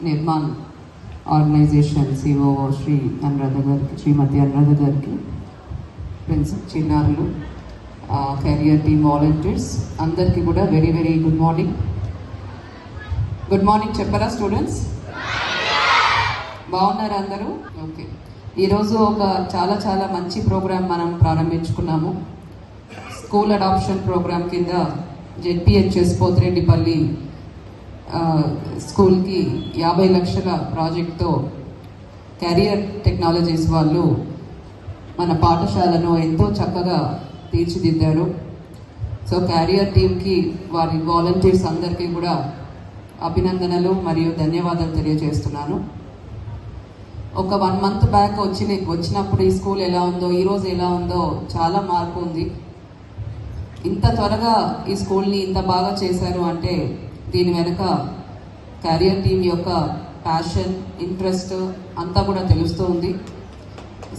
Nirman organisation CO శ్రీమతి అనురాధ గారికి, principal చిన్నారులు, career team volunteers అందరికీ కూడా very very good morning. Good morning చెప్పరా స్టూడెంట్స్? బాగున్నారా అందరూ? ఓకే, ఈరోజు ఒక చాలా చాలా మంచి ప్రోగ్రాం మనం ప్రారంభించుకున్నాము. స్కూల్ అడాప్షన్ ప్రోగ్రాం కింద జెడ్పిహెచ్ఎస్ పోతిరెడ్డిపల్లి స్కూల్కి 50 లక్షల ప్రాజెక్ట్తో కెరియర్ టెక్నాలజీస్ వాళ్ళు మన పాఠశాలను ఎంతో చక్కగా తీర్చిదిద్దారు. సో కెరియర్ టీమ్కి, వారి వాలంటీర్స్ అందరికీ కూడా అభినందనలు మరియు ధన్యవాదాలు తెలియజేస్తున్నాను. ఒక 1 month బ్యాక్ వచ్చినప్పుడు ఈ స్కూల్ ఎలా ఉందో, ఈరోజు ఎలా ఉందో చాలా మార్పు ఉంది. ఇంత త్వరగా ఈ స్కూల్ని ఇంత బాగా చేశారు అంటే దీని వెనుక కెరియర్ టీమ్ యొక్క ప్యాషన్, ఇంట్రెస్ట్ అంతా కూడా తెలుస్తూ ఉంది.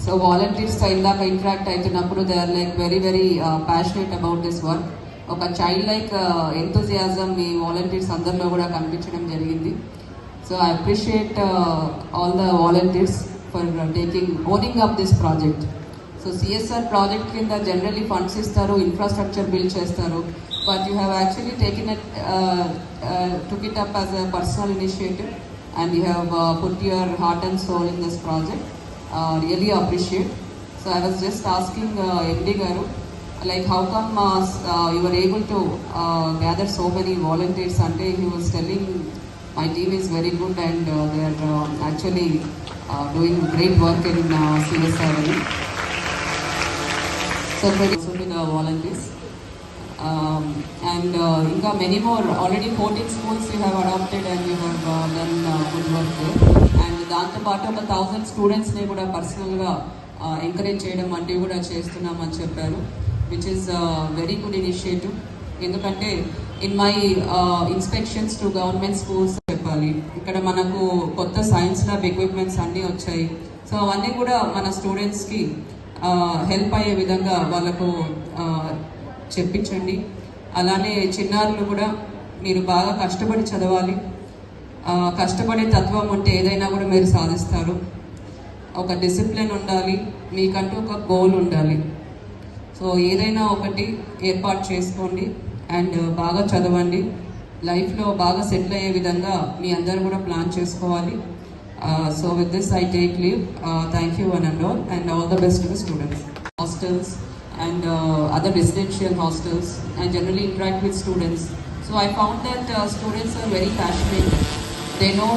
సో వాలంటీర్స్తో ఇందాక ఇంటరాక్ట్ అవుతున్నప్పుడు they are like very very passionate about this work. ఒక చైల్డ్ లైక్ ఎంతూజియాజం మీ వాలంటీర్స్ అందరిలో కూడా కనిపించడం జరిగింది. So I appreciate all the volunteers for owning up this project. So CSR project కింద జనరల్లీ ఫండ్స్ ఇస్తారు, ఇన్ఫ్రాస్ట్రక్చర్ బిల్డ్ చేస్తారు, but you have actually took it up as a personal initiative and you have put your heart and soul in this project. Really appreciate. So I was just asking MD garu, like how come you were able to gather so many volunteers? Ante he was telling my team is very good and they are actually doing great work in CSR. So very also to the volunteers. And inka many more, already 14 schools you have adopted and you have done good work there. And దాంతో పాటు ఒక 1000 స్టూడెంట్స్ని కూడా పర్సనల్గా encourage చేయడం అంటే కూడా చేస్తున్నామని చెప్పారు, which is very good initiative. ఎందుకంటే in my inspections to government schools చెప్పాలి, ఇక్కడ మనకు కొత్త సైన్స్ ల్యాబ్ ఎక్విప్మెంట్స్ అన్నీ వచ్చాయి. సో అవన్నీ కూడా మన స్టూడెంట్స్కి హెల్ప్ అయ్యే విధంగా వాళ్ళకు చెప్పించండి. అలానే చిన్నారులు కూడా మీరు బాగా కష్టపడి చదవాలి. కష్టపడే తత్వం ఉంటే ఏదైనా కూడా మీరు సాధిస్తారు. ఒక డిసిప్లిన్ ఉండాలి, మీకంటూ ఒక గోల్ ఉండాలి. సో ఏదైనా ఒకటి ఏర్పాటు చేసుకోండి అండ్ బాగా చదవండి. లైఫ్లో బాగా సెటిల్ అయ్యే విధంగా మీ అందరూ కూడా ప్లాన్ చేసుకోవాలి. So with this I take leave. Thank you and all the best to the students. Hostels and other residential hostels, I generally interact with students. So I found that students are very passionate. They know